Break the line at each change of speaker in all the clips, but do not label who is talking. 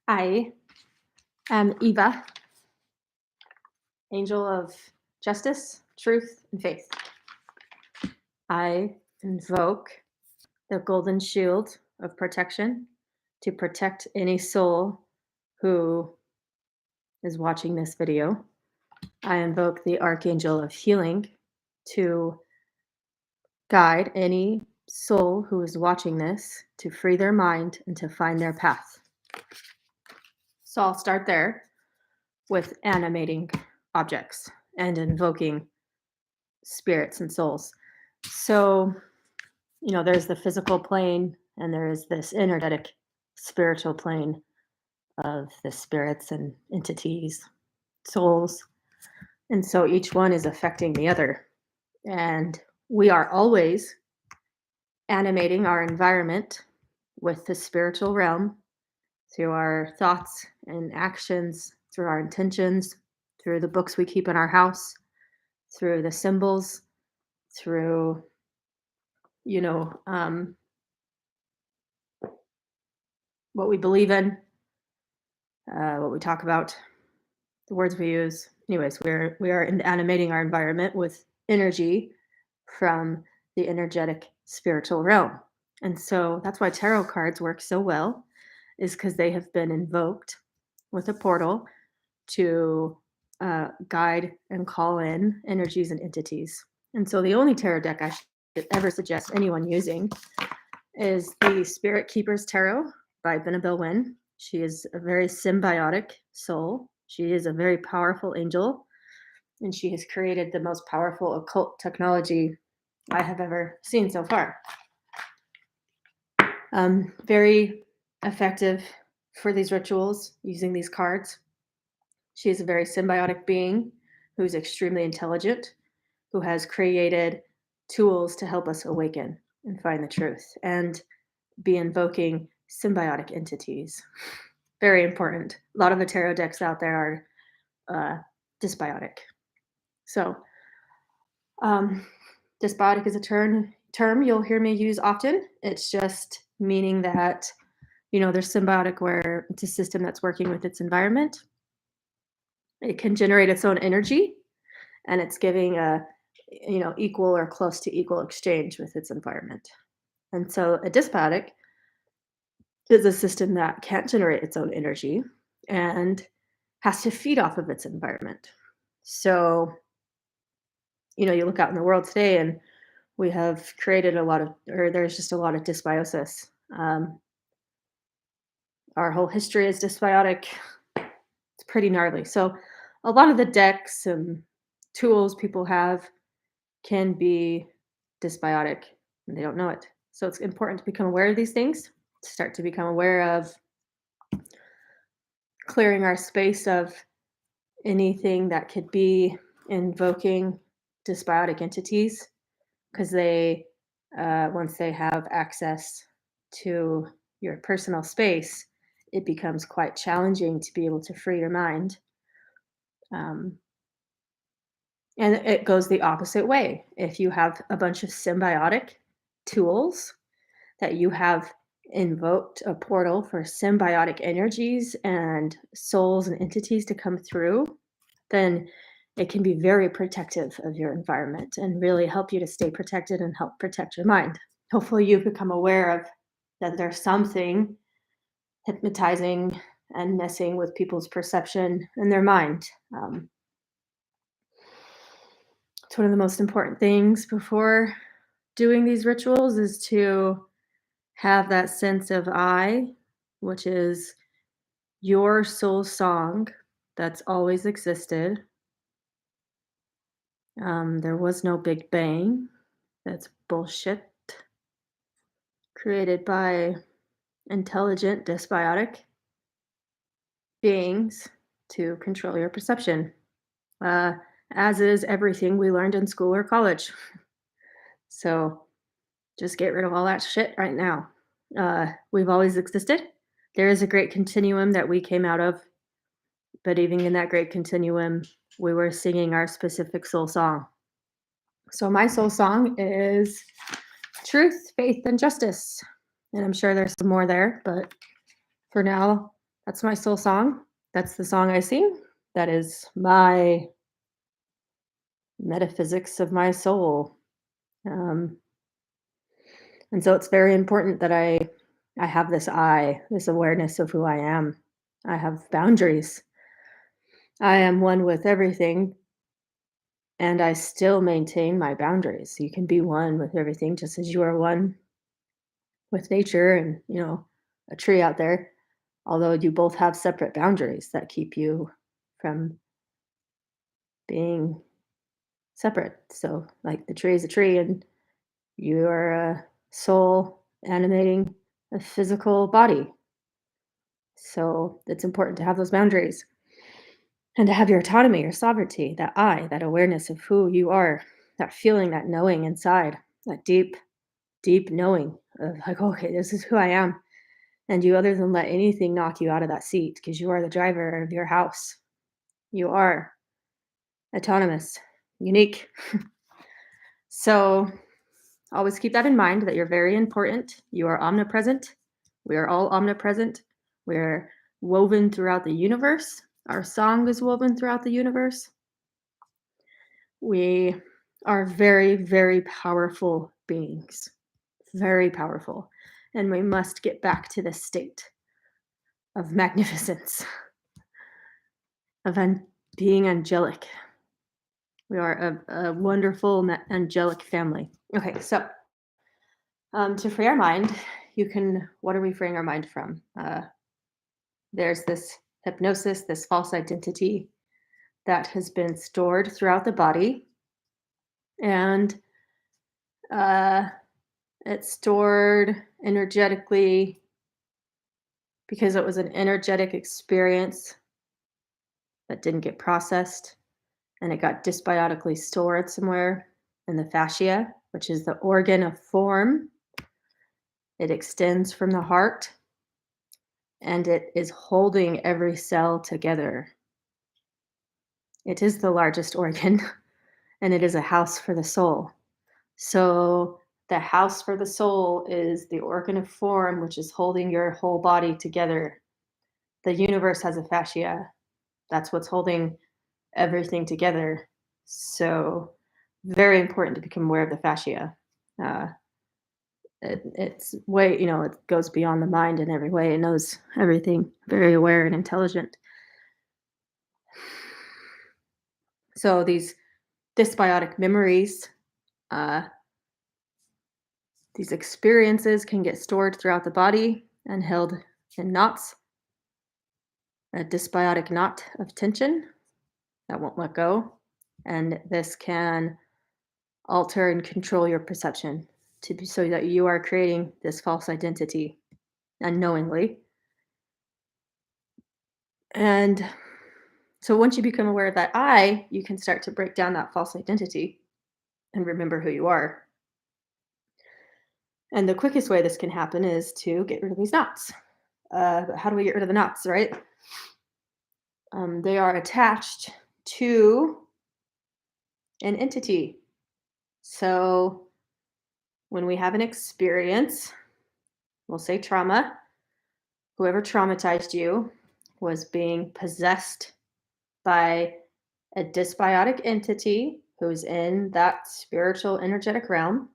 I am Eva, angel of justice, truth, and faith. I invoke the golden shield of protection to protect any soul who is watching this video. I invoke the archangel of healing to guide any soul who is watching this to free their mind and to find their path. So I'll start there with animating objects and invoking spirits and souls. So, there's the physical plane and there is this energetic spiritual plane of the spirits and entities, souls. And so each one is affecting the other. And we are always animating our environment with the spiritual realm through our thoughts and actions, through our intentions, through the books we keep in our house, through the symbols, through, what we believe in, what we talk about, the words we use. Anyways, we are animating our environment with energy from the energetic spiritual realm. And so that's why tarot cards work so well, is because they have been invoked with a portal to guide and call in energies and entities. And so the only tarot deck I should ever suggest anyone using is the Spirit Keeper's Tarot by Venabelle Wynn. She is a very symbiotic soul. She is a very powerful angel, and she has created the most powerful occult technology I have ever seen so far. Very effective for these rituals using these cards. She is a very symbiotic being who's extremely intelligent, who has created tools to help us awaken and find the truth and be invoking symbiotic entities. Very important. A lot of the tarot decks out there are dysbiotic. So, dysbiotic is a term you'll hear me use often. It's just meaning that, there's symbiotic where it's a system that's working with its environment. It can generate its own energy, and it's giving a, equal or close to equal exchange with its environment. And so a dysbiotic is a system that can't generate its own energy and has to feed off of its environment. So, you look out in the world today and we have created there's just a lot of dysbiosis. Our whole history is dysbiotic. It's pretty gnarly. So a lot of the decks and tools people have can be dysbiotic and they don't know it. So it's important to become aware of these things, to start to become aware of clearing our space of anything that could be invoking dysbiotic entities, because they, once they have access to your personal space, it becomes quite challenging to be able to free your mind. And it goes the opposite way. If you have a bunch of symbiotic tools that you have invoked a portal for symbiotic energies and souls and entities to come through, then it can be very protective of your environment and really help you to stay protected and help protect your mind. Hopefully you've become aware of that there's something hypnotizing and messing with people's perception and their mind. It's one of the most important things before doing these rituals is to have that sense of I, which is your soul song that's always existed. There was no Big Bang. That's bullshit. Created by intelligent, dysbiotic beings to control your perception, as is everything we learned in school or college. So just get rid of all that shit right now. We've always existed. There is a great continuum that we came out of, but even in that great continuum, we were singing our specific soul song. So my soul song is truth, faith, and justice. And I'm sure there's some more there, but for now, That's my soul song. That's the song I sing. That is my metaphysics of my soul. Um, and so it's very important that I have this awareness of who I am. I have boundaries. I am one with everything, and I still maintain my boundaries. You can be one with everything just as you are one with nature and, a tree out there, although you both have separate boundaries that keep you from being separate. So, like the tree is a tree, and you are a soul animating a physical body. So, it's important to have those boundaries and to have your autonomy, your sovereignty, that awareness of who you are, that feeling, that knowing inside, that deep, deep knowing of like, okay, this is who I am. And you, other than let anything knock you out of that seat, because you are the driver of your house. You are autonomous, unique. So always keep that in mind that you're very important. You are omnipresent. We are all omnipresent. We're woven throughout the universe. Our song is woven throughout the universe. We are very, very powerful beings, very powerful. And we must get back to this state of magnificence, of being angelic. We are a wonderful angelic family. Okay, so to free our mind, what are we freeing our mind from? There's this hypnosis, this false identity that has been stored throughout the body. And uh, it's stored energetically because it was an energetic experience that didn't get processed and it got dysbiotically stored somewhere in the fascia, which is the organ of form. It extends from the heart and it is holding every cell together. It is the largest organ and it is a house for the soul. So, the house for the soul is the organ of form, which is holding your whole body together. The universe has a fascia. That's what's holding everything together. So, very important to become aware of the fascia. Uh, it's way, it goes beyond the mind in every way. It knows everything, very aware and intelligent. So, these dysbiotic memories, uh, these experiences can get stored throughout the body and held in knots, a dysbiotic knot of tension that won't let go. And this can alter and control your perception so that you are creating this false identity unknowingly. And so once you become aware of that you can start to break down that false identity and remember who you are. And the quickest way this can happen is to get rid of these knots. But how do we get rid of the knots, right? They are attached to an entity. So when we have an experience, we'll say trauma, whoever traumatized you was being possessed by a dysbiotic entity who's in that spiritual energetic realm.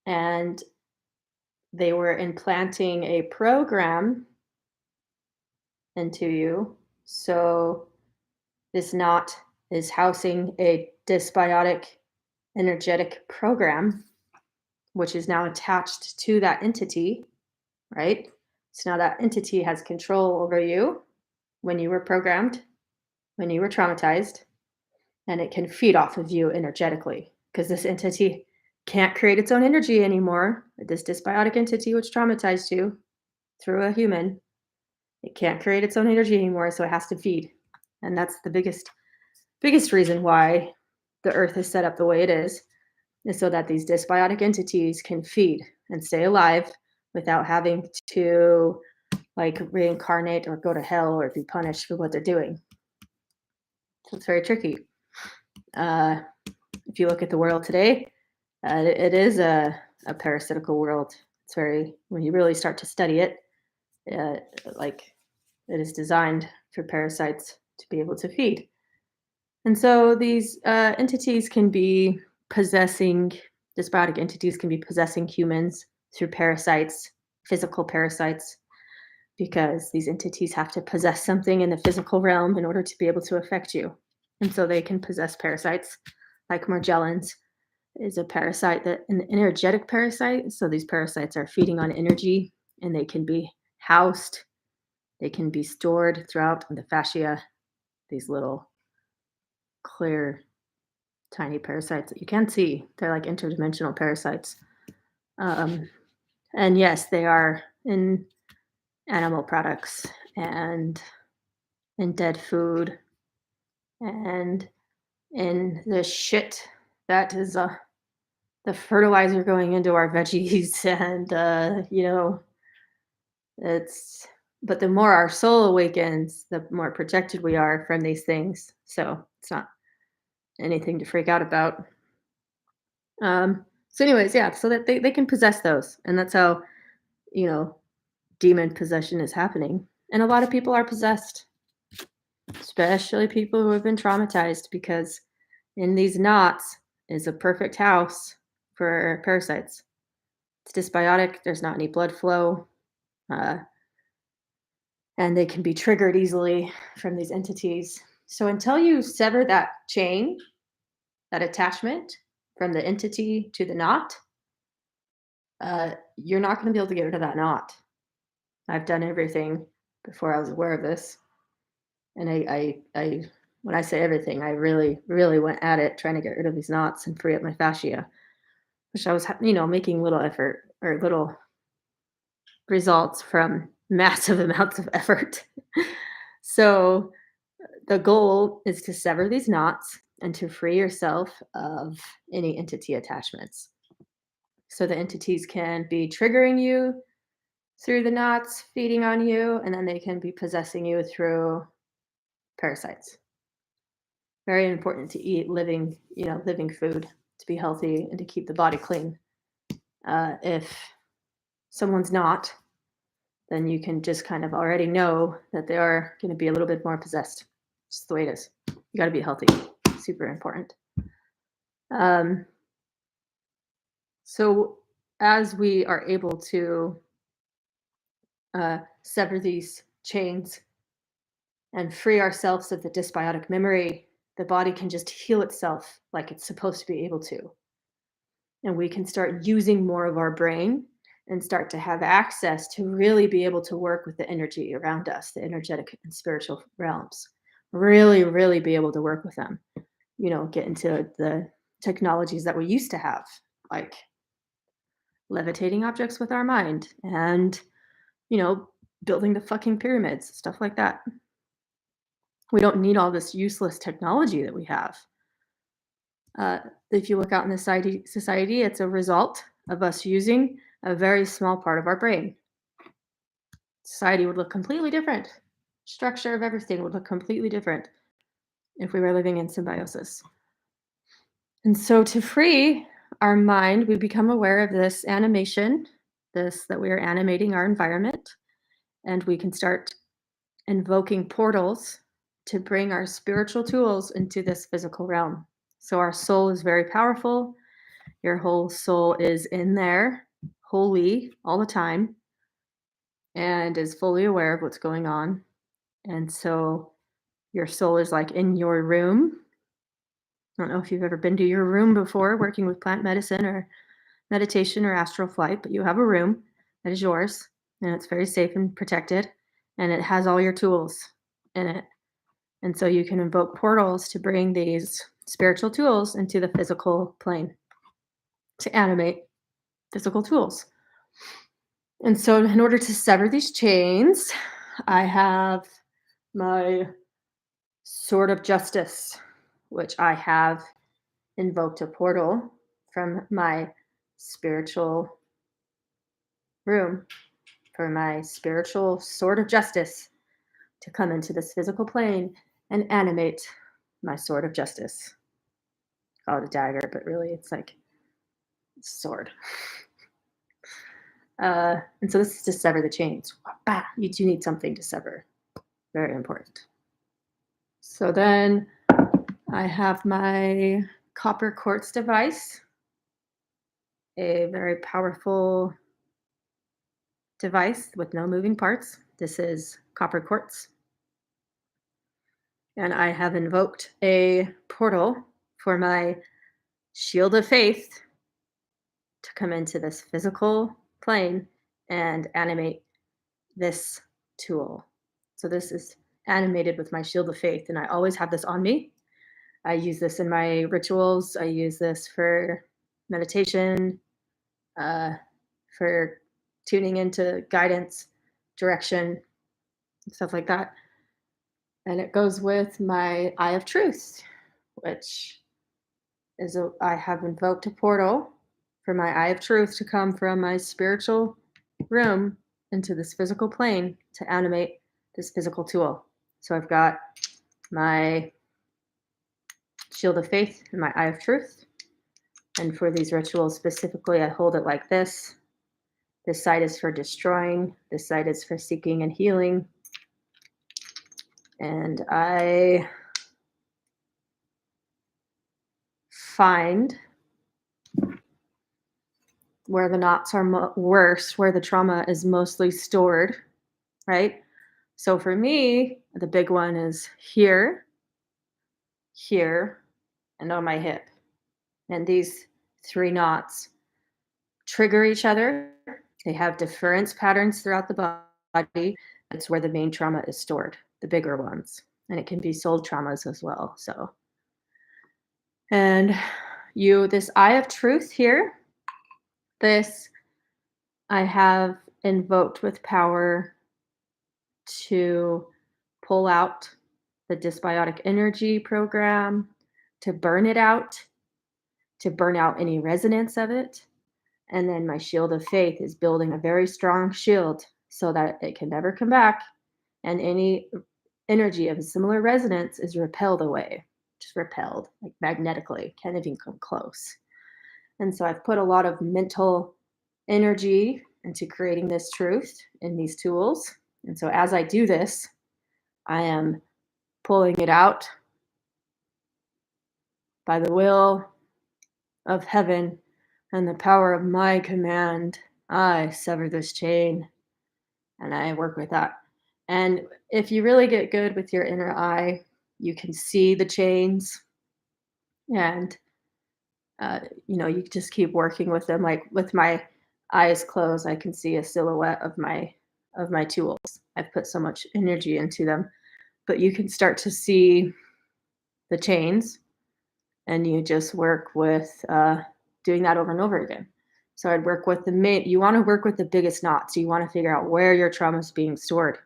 And they were implanting a program into you. So this knot is housing a dysbiotic energetic program, which is now attached to that entity, right? So now that entity has control over you when you were programmed, when you were traumatized, and it can feed off of you energetically because this entity can't create its own energy anymore. This dysbiotic entity which traumatized you through a human, it can't create its own energy anymore, so it has to feed. And that's the biggest reason why the earth is set up the way it is so that these dysbiotic entities can feed and stay alive without having to like reincarnate or go to hell or be punished for what they're doing. So it's very tricky. If you look at the world today, it is a parasitical world. It's very, when you really start to study it, like It is designed for parasites to be able to feed. And so these entities can be possessing, dysbiotic entities can be possessing humans through parasites, physical parasites, because these entities have to possess something in the physical realm in order to be able to affect you. And so they can possess parasites like Morgellons is a parasite that an energetic parasite. So these parasites are feeding on energy and they can be housed, they can be stored throughout the fascia, these little clear tiny parasites that you can't see. They're like interdimensional parasites. Um, and yes, they are in animal products and in dead food and in the shit that is the fertilizer going into our veggies. And, it's, but the more our soul awakens, the more protected we are from these things. So it's not anything to freak out about. So anyways, yeah, so that they can possess those. And that's how, you know, demon possession is happening. And a lot of people are possessed, especially people who have been traumatized, because in these knots is a perfect house for parasites. It's dysbiotic, there's not any blood flow, uh, and they can be triggered easily from these entities. So until you sever that chain, that attachment from the entity to the knot, you're not going to be able to get rid of that knot. I've done everything before I was aware of this, and when I say everything, I really, really went at it trying to get rid of these knots and free up my fascia, which I was, making little effort or little results from massive amounts of effort. So the goal is to sever these knots and to free yourself of any entity attachments. So the entities can be triggering you through the knots, feeding on you, and then they can be possessing you through parasites. Very important to eat living food to be healthy and to keep the body clean. If someone's not, then you can just kind of already know that they are going to be a little bit more possessed. Just the way it is. You got to be healthy. Super important. Um, so as we are able to sever these chains and free ourselves of the dysbiotic memory, the body can just heal itself like it's supposed to be able to. And we can start using more of our brain and start to have access to really be able to work with the energy around us, the energetic and spiritual realms. Really, really be able to work with them. Get into the technologies that we used to have, like levitating objects with our mind and, you know, building the fucking pyramids, stuff like that. We don't need all this useless technology that we have. If you look out in the society, it's a result of us using a very small part of our brain. Society would look completely different. Structure of everything would look completely different if we were living in symbiosis. And so to free our mind, we become aware of this animation, this that we are animating our environment, and we can start invoking portals to bring our spiritual tools into this physical realm. So our soul is very powerful. Your whole soul is in there, wholly, all the time, and is fully aware of what's going on. And so your soul is like in your room. I don't know if you've ever been to your room before working with plant medicine or meditation or astral flight, but you have a room that is yours and it's very safe and protected and it has all your tools in it. And so you can invoke portals to bring these spiritual tools into the physical plane to animate physical tools. And so, in order to sever these chains, I have my sword of justice, which I have invoked a portal from my spiritual room for my spiritual sword of justice to come into this physical plane and animate my sword of justice. Call it a dagger, but really it's like a sword. And so this is to sever the chains. You do need something to sever. Very important. So then I have my copper quartz device, a very powerful device with no moving parts. This is copper quartz. And I have invoked a portal for my shield of faith to come into this physical plane and animate this tool. So this is animated with my shield of faith, and I always have this on me. I use this in my rituals. I use this for meditation, uh, for tuning into guidance, direction, stuff like that. And it goes with my eye of truth, which is I have invoked a portal for my eye of truth to come from my spiritual room into this physical plane to animate this physical tool. So I've got my shield of faith and my eye of truth. And for these rituals specifically, I hold it like this. This side is for destroying, this side is for seeking and healing. And I find where the knots are worse, where the trauma is mostly stored, right? So for me, the big one is here, here, and on my hip. And these 3 knots trigger each other. They have difference patterns throughout the body. That's where the main trauma is stored, the bigger ones. And it can be soul traumas as well. So, and this eye of truth here, this I have invoked with power to pull out the dysbiotic energy program, to burn it out, to burn out any resonance of it. And then my shield of faith is building a very strong shield so that it can never come back. And any energy of a similar resonance is repelled away, just repelled, like magnetically, can't even come close. And so I've put a lot of mental energy into creating this truth in these tools. And so as I do this, I am pulling it out by the will of heaven and the power of my command. I sever this chain and I work with that. And if you really get good with your inner eye, you can see the chains and you just keep working with them. Like with my eyes closed, I can see a silhouette of my tools. I've put so much energy into them, but you can start to see the chains, and you just work with doing that over and over again. So I'd work with you want to work with the biggest knots. You want to figure out where your trauma is being stored.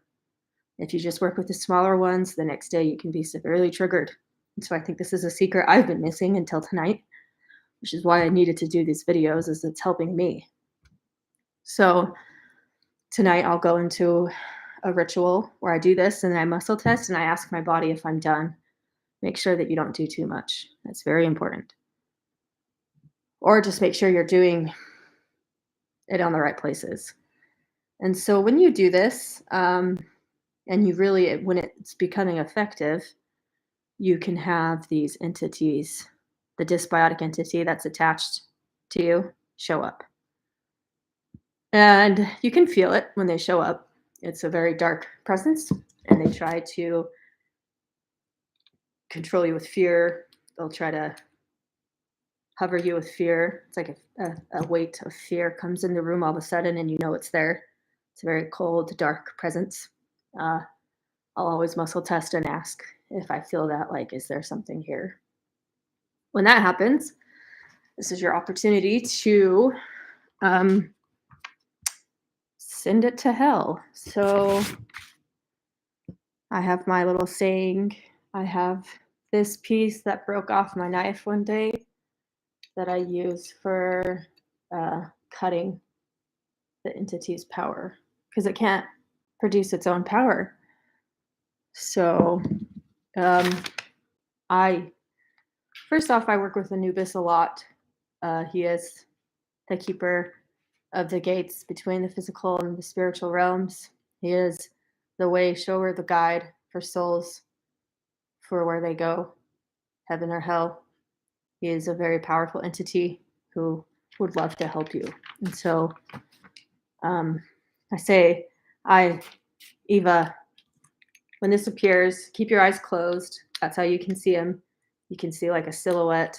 If you just work with the smaller ones, the next day you can be severely triggered. And so I think this is a secret I've been missing until tonight, which is why I needed to do these videos, is it's helping me. So tonight I'll go into a ritual where I do this and I muscle test and I ask my body if I'm done. Make sure that you don't do too much. That's very important. Or just make sure you're doing it on the right places. And so when you do this, and you really, when it's becoming effective, you can have these entities, the dysbiotic entity that's attached to you, show up. And you can feel it when they show up. It's a very dark presence, and they try to control you with fear. They'll try to hover you with fear. It's like a weight of fear comes in the room all of a sudden, and you know it's there. It's a very cold, dark presence. I'll always muscle test and ask if I feel that, like, is there something here? When that happens, this is your opportunity to send it to hell. So I have my little saying. I have this piece that broke off my knife one day that I use for cutting the entity's power, because it can't produce its own power. So I first off, I work with Anubis a lot. He is the keeper of the gates between the physical and the spiritual realms. He is the way, shower, the guide, for souls for where they go, heaven or hell. He is a very powerful entity who would love to help you. And so I say, Eva, when this appears, keep your eyes closed. That's how you can see him. You can see like a silhouette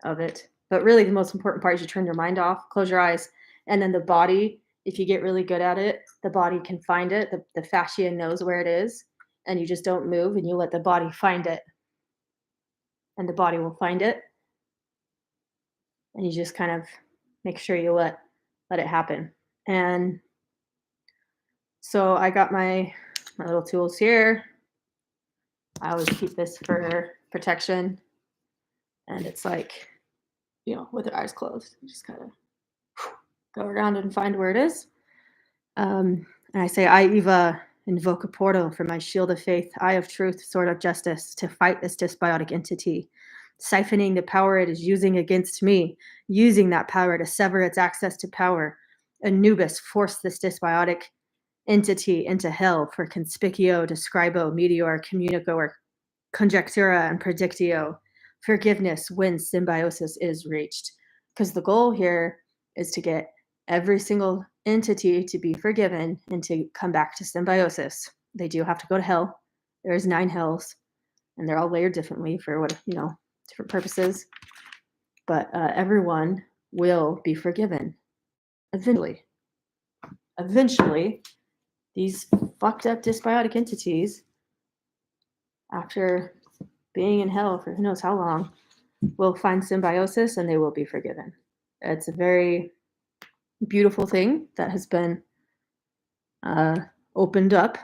of it. But really, the most important part is you turn your mind off, close your eyes, and then the body, if you get really good at it, the body can find it. The fascia knows where it is, and you just don't move and you let the body find it. And the body will find it. And you just kind of make sure you let it happen. And so I got my little tools here. I always keep this for protection. And it's like, with your eyes closed, you just kind of go around and find where it is. And I say, I, Eva, invoke a portal for my shield of faith, eye of truth, sword of justice, to fight this dysbiotic entity, siphoning the power it is using against me, using that power to sever its access to power. Anubis, force this dysbiotic entity into hell for conspicio, describo, meteor, communico, or conjectura and predictio. Forgiveness when symbiosis is reached. Because the goal here is to get every single entity to be forgiven and to come back to symbiosis. They do have to go to hell. There's 9 hells, and they're all layered differently for different purposes. But everyone will be forgiven eventually. Eventually, these fucked up dysbiotic entities, after being in hell for who knows how long, will find symbiosis and they will be forgiven. It's a very beautiful thing that has been opened up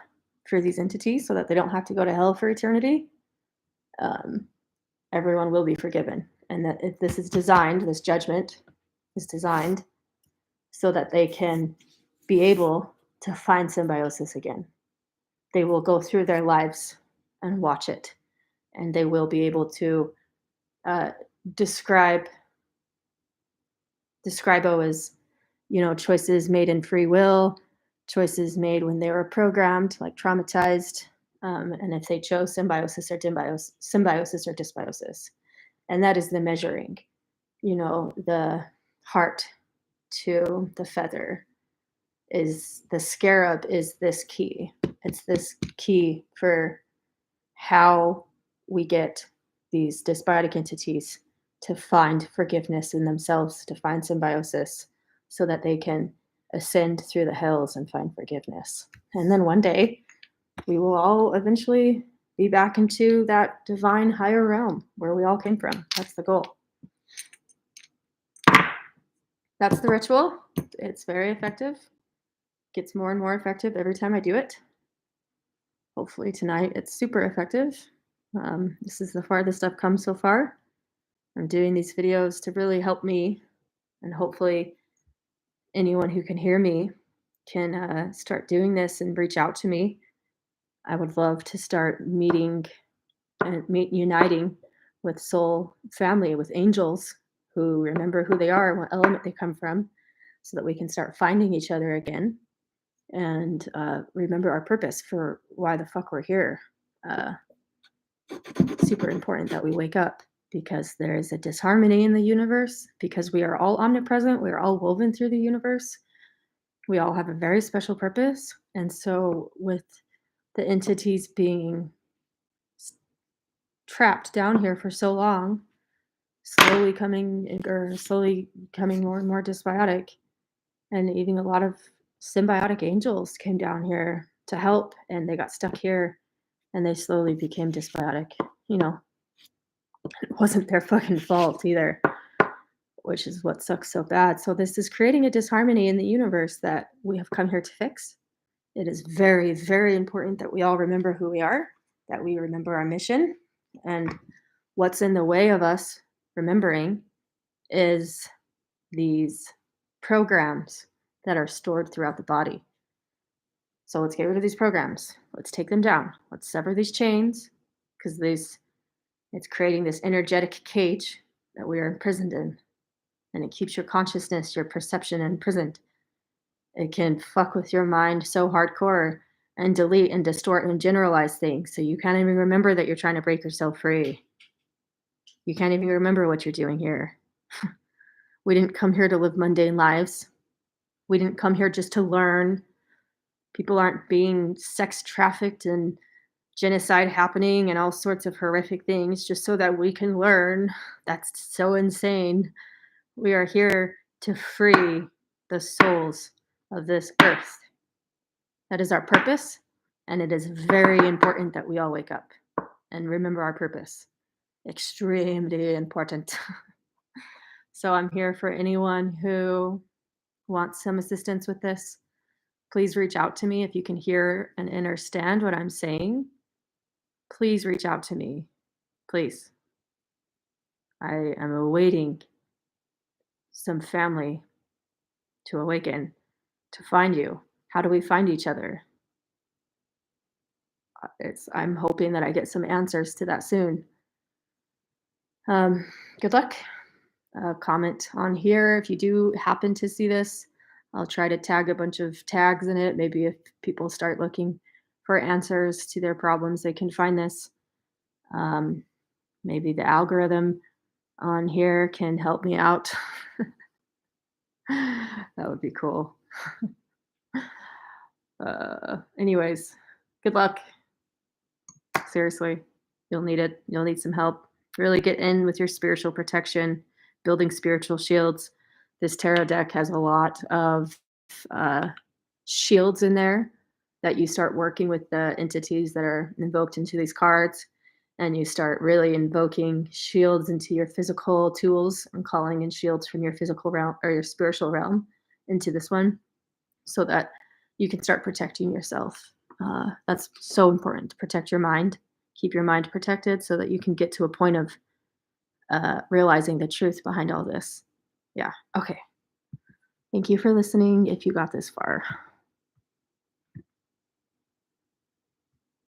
for these entities so that they don't have to go to hell for eternity. Everyone will be forgiven. And that this judgment is designed so that they can be able to find symbiosis again. They will go through their lives and watch it. And they will be able to describo as, choices made in free will, choices made when they were programmed, like traumatized, and if they chose symbiosis or dysbiosis. And that is the measuring, the heart to the feather is the scarab is this key. It's this key for how we get these dysbiotic entities to find forgiveness in themselves, to find symbiosis, so that they can ascend through the hells and find forgiveness. And then one day, we will all eventually be back into that divine higher realm where we all came from. That's the goal. That's the ritual. It's very effective. Gets more and more effective every time I do it. Hopefully tonight it's super effective. This is the farthest I've come so far. I'm doing these videos to really help me, and hopefully anyone who can hear me can start doing this and reach out to me. I would love to start uniting with soul family, with angels who remember who they are and what element they come from, so that we can start finding each other again and remember our purpose for why the fuck we're here. Super important that we wake up, because there is a disharmony in the universe, because we are all omnipresent, we are all woven through the universe, we all have a very special purpose. And so with the entities being trapped down here for so long, slowly becoming more and more dysbiotic, and even a lot of symbiotic angels came down here to help, and they got stuck here and they slowly became dysbiotic. It wasn't their fucking fault either, which is what sucks so bad. So this is creating a disharmony in the universe that we have come here to fix. It is very, very important that we all remember who we are, that we remember our mission. And what's in the way of us remembering is these programs that are stored throughout the body. So let's get rid of these programs. Let's take them down. Let's sever these chains, because it's creating this energetic cage that we are imprisoned in. And it keeps your consciousness, your perception imprisoned. It can fuck with your mind so hardcore and delete and distort and generalize things so you can't even remember that you're trying to break yourself free. You can't even remember what you're doing here. We didn't come here to live mundane lives. We didn't come here just to learn. People aren't being sex trafficked and genocide happening and all sorts of horrific things just so that we can learn. That's so insane. We are here to free the souls of this earth. That is our purpose, and it is very important that we all wake up and remember our purpose. Extremely important. So I'm here for anyone who wants some assistance with this. Please reach out to me if you can hear and understand what I'm saying. Please reach out to me. Please. I am awaiting some family to awaken, to find you. How do we find each other? I'm hoping that I get some answers to that soon. Good luck. Comment on here if you do happen to see this. I'll try to tag a bunch of tags in it. Maybe if people start looking for answers to their problems, they can find this. Um, Maybe the algorithm on here can help me out. That would be cool. Anyways, good luck. Seriously, you'll need it. You'll need some help. Really get in with your spiritual protection, building spiritual shields. This tarot deck has a lot of uh, shields in there that you start working with the entities that are invoked into these cards. And you start really invoking shields into your physical tools and calling in shields from your physical realm or your spiritual realm into this one so that you can start protecting yourself. That's so important to protect your mind, keep your mind protected so that you can get to a point of realizing the truth behind all this. Yeah. Okay. Thank you for listening if you got this far.